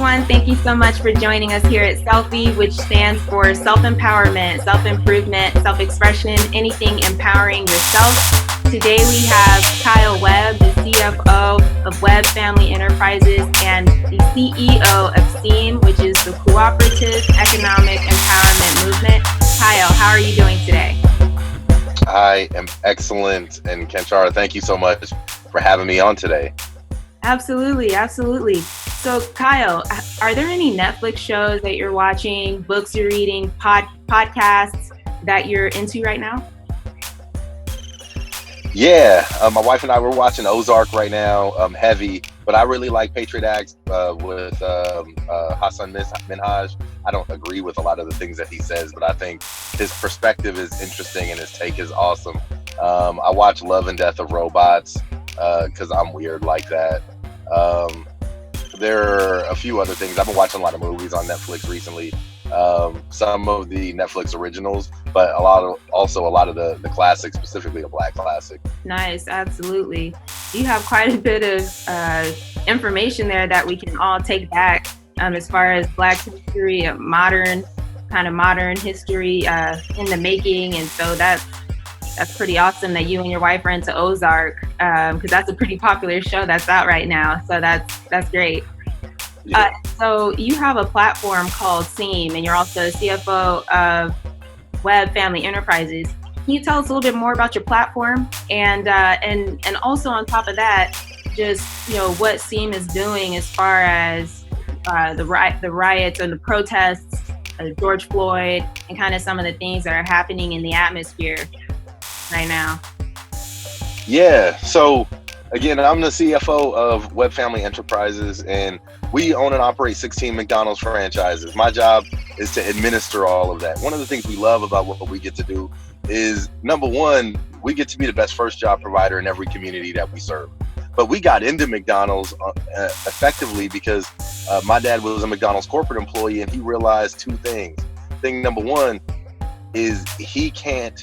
everyone. Thank you so much for joining us here at SELFi, which stands for self-empowerment, self-improvement, self-expression, anything empowering yourself. Today we have Kyle Webb, the CFO of Webb Family Enterprises and the CEO of CEEM, which is the Cooperative Economic Empowerment Movement. Kyle, how are you doing today? I am excellent. And Kenchara, thank you so much for having me on today. Absolutely, absolutely. So Kyle, are there any Netflix shows that you're watching, books you're reading, podcasts that you're into right now? Yeah, my wife and I, we're watching Ozark right now, heavy, but I really like Patriot Acts with Hassan Minhaj. I don't agree with a lot of the things that he says, but I think his perspective is interesting and his take is awesome. I watch Love and Death of Robots because I'm weird like that. There are a few other things. I've been watching a lot of movies on Netflix recently. Some of the Netflix originals, but a lot of the classics, specifically a Black classic. Nice, absolutely. You have quite a bit of information there that we can all take back as far as Black history, modern history in the making, and so that's pretty awesome that you and your wife are into Ozark, because that's a pretty popular show that's out right now. So that's great. Yeah. So you have a platform called CEEM, and you're also the CFO of Webb Family Enterprises. Can you tell us a little bit more about your platform, and also on top of that, just what CEEM is doing as far as the riots and the protests, George Floyd, and kind of some of the things that are happening in the atmosphere right now? Yeah. So again, I'm the CFO of Webb Family Enterprises, and we own and operate 16 McDonald's franchises. My job is to administer all of that. One of the things we love about what we get to do is, number one, we get to be the best first job provider in every community that we serve. But we got into McDonald's effectively because my dad was a McDonald's corporate employee, and he realized two things. Thing number one is he can't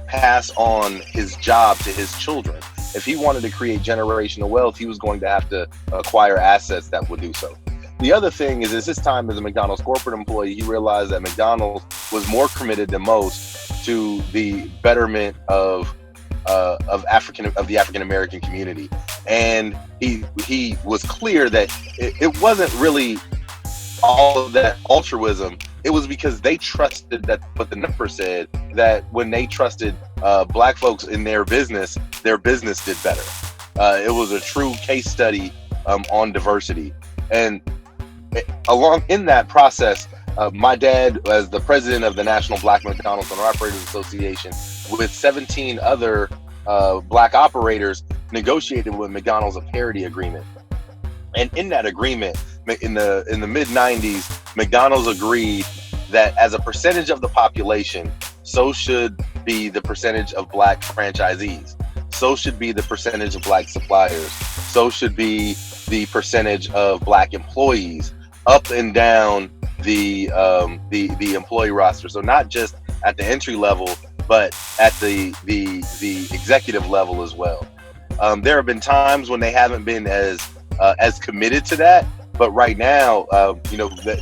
pass on his job to his children. If he wanted to create generational wealth, he was going to have to acquire assets that would do so. The other thing is his time as a McDonald's corporate employee, he realized that McDonald's was more committed than most to the betterment of the African American community, and he was clear that it wasn't really all of that altruism. It was because they trusted that what the number said, that when they trusted Black folks in their business did better. It was a true case study on diversity. And along in that process, my dad, as the president of the National Black McDonald's Owner Operators Association, with 17 other Black operators, negotiated with McDonald's a parity agreement. And in that agreement, in the mid 90s, McDonald's agreed that as a percentage of the population, so should be the percentage of Black franchisees, so should be the percentage of Black suppliers, so should be the percentage of Black employees up and down the employee roster. So not just at the entry level, but at the executive level as well. There have been times when they haven't been as committed to that, but right now,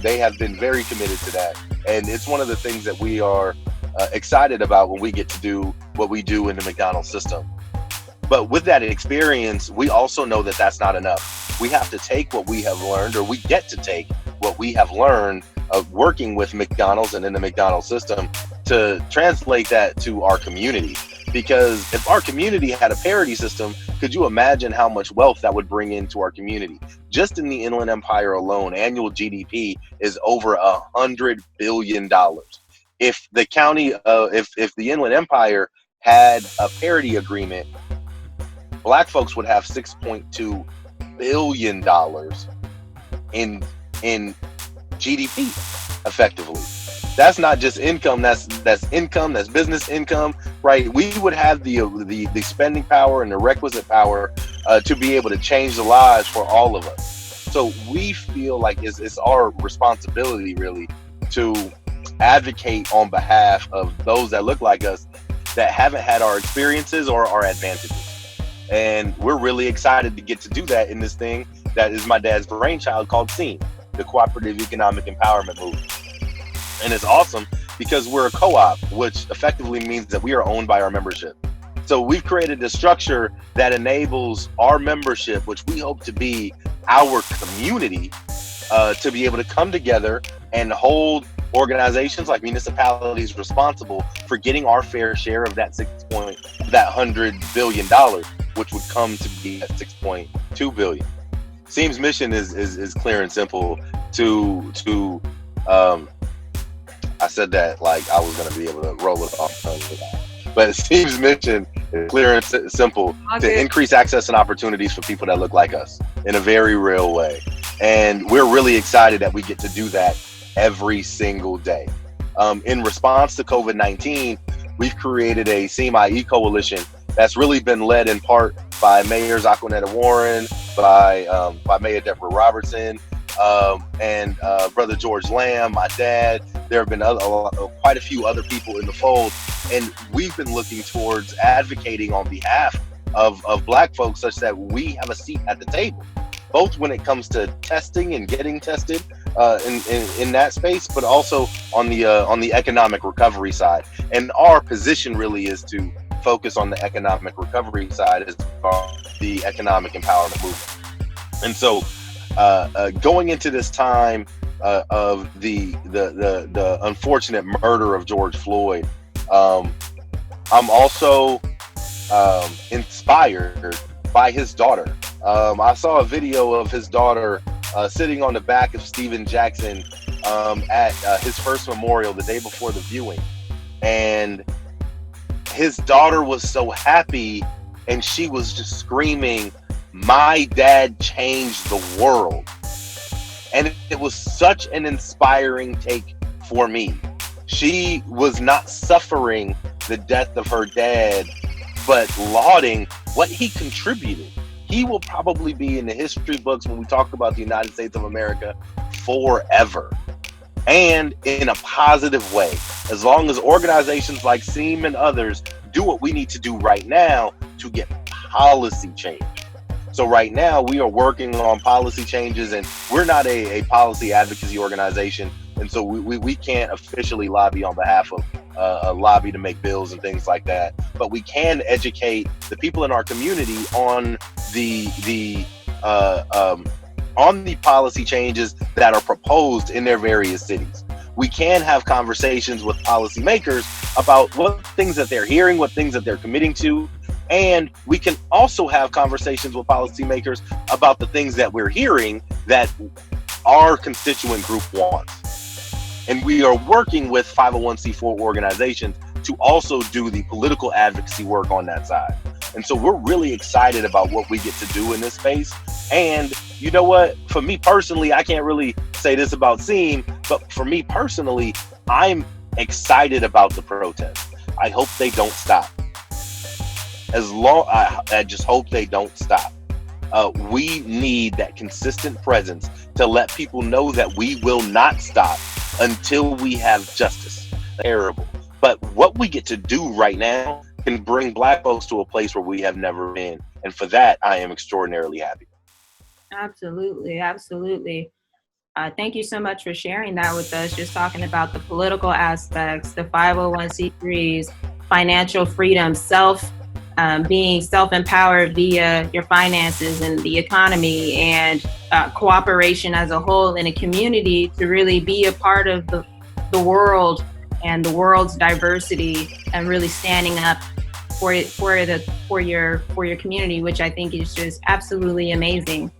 they have been very committed to that, and it's one of the things that we are excited about when we get to do what we do in the McDonald's system. But with that experience, we also know that that's not enough. We have to take what we have learned, or we get to take what we have learned of working with McDonald's and in the McDonald's system to translate that to our community. Because if our community had a parity system, could you imagine how much wealth that would bring into our community? Just in the Inland Empire alone, annual GDP is over $100 billion. If the county, if the Inland Empire had a parity agreement, Black folks would have $6.2 billion in GDP effectively. That's not just income, that's income, that's business income, right? We would have the spending power and the requisite power to be able to change the lives for all of us. So we feel like it's our responsibility really to advocate on behalf of those that look like us that haven't had our experiences or our advantages. And we're really excited to get to do that in this thing that is my dad's brainchild called CEEM. the cooperative economic empowerment movement. And it's awesome because we're a co-op, which effectively means that we are owned by our membership. So we've created a structure that enables our membership, which we hope to be our community, to be able to come together and hold organizations like municipalities responsible for getting our fair share of that $100 billion, which would come to be at $6.2 billion. CEEM's mission is clear and simple. I said that like I was going to be able to roll it off, but CEEM's mission is clear and simple: to increase access and opportunities for people that look like us in a very real way. And we're really excited that we get to do that every single day. In response to COVID-19, we've created a CELFi.e coalition that's really been led in part by Mayors Aquanetta Warren, by Mayor Deborah Robertson, and Brother George Lamb, my dad. There have been quite a few other people in the fold, and we've been looking towards advocating on behalf of Black folks such that we have a seat at the table, both when it comes to testing and getting tested in that space, but also on the economic recovery side. And our position really is to focus on the economic recovery side as the economic empowerment movement. And so going into this time of the unfortunate murder of George Floyd, I'm also inspired by his daughter. I saw a video of his daughter sitting on the back of Steven Jackson at his first memorial the day before the viewing. And his daughter was so happy, and she was just screaming, "My dad changed the world." And it was such an inspiring take for me. She was not suffering the death of her dad, but lauding what he contributed. He will probably be in the history books when we talk about the United States of America forever, and in a positive way, as long as organizations like CEEM and others do what we need to do right now to get policy change. So right now we are working on policy changes, and we're not a policy advocacy organization, and so we can't officially lobby on behalf of a lobby to make bills and things like that, but we can educate the people in our community on the policy changes that are proposed in their various cities. We can have conversations with policymakers about what things that they're hearing, what things that they're committing to, and we can also have conversations with policymakers about the things that we're hearing that our constituent group wants. And we are working with 501c4 organizations to also do the political advocacy work on that side. And so we're really excited about what we get to do in this space. And you know what? For me personally, I can't really say this about CEEM, but for me personally, I'm excited about the protest. I hope they don't stop. I just hope they don't stop. We need that consistent presence to let people know that we will not stop until we have justice. Terrible. But what we get to do right now can bring Black folks to a place where we have never been. And for that, I am extraordinarily happy. Absolutely. Absolutely. Thank you so much for sharing that with us. Just talking about the political aspects, the 501c3s, financial freedom, being self-empowered via your finances and the economy, and cooperation as a whole in a community to really be a part of the world and the world's diversity, and really standing up for your community, which I think is just absolutely amazing.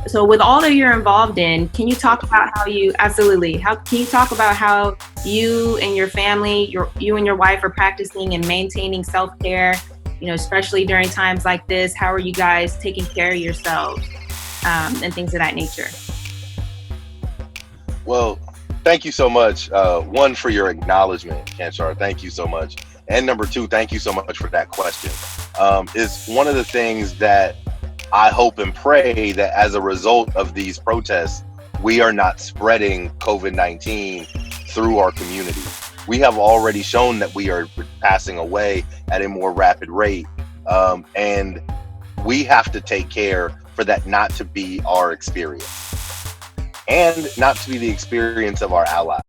So with all that you're involved in, can you talk about how you talk about how you and your family, you and your wife are practicing and maintaining self-care, especially during times like this? How are you guys taking care of yourselves and things of that nature? Well, thank you so much. One, for your acknowledgement, Kanchar. Thank you so much. And number two, thank you so much for that question. It's one of the things that I hope and pray that as a result of these protests, we are not spreading COVID-19 through our community. We have already shown that we are passing away at a more rapid rate, and we have to take care for that not to be our experience. and not to be the experience of our allies.